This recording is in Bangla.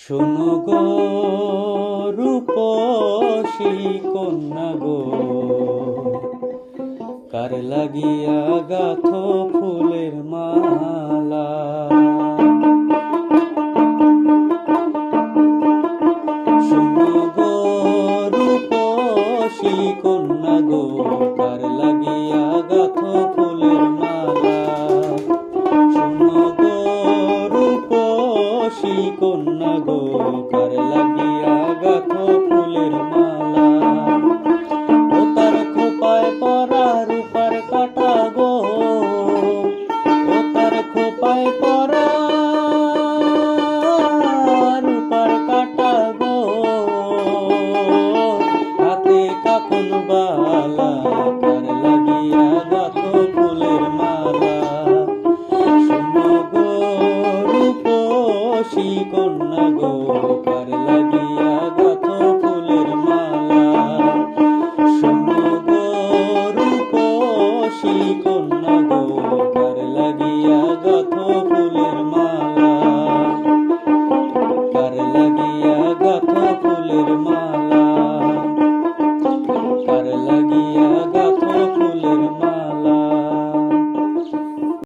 শোনো গো রূপসী কন্যা গো, কার লাগিয়া গাথো ফুলের মালা। শোনো গো রূপসী কন্যা গো, কার লাগিয়া গাথো ফুলের মালা। শোনো গো রূপসী কন্যা গো, কার লাগিয়া গাথো ফুলের মালা। ও তার খোপায় পরা রূপার কাটা গো, ও তার খোপায় পরা রূপার কাটা গো, হাতে কাকন বালা, কার লাগিয়া গাথো ফুলের মালা। শোনো গো রূপসী কন্যা গো, কার লাগিয়া গাথো ফুলের মালা। শোনো গো রূপসী কন্যা গো, কার লাগিয়া গাথো ফুলের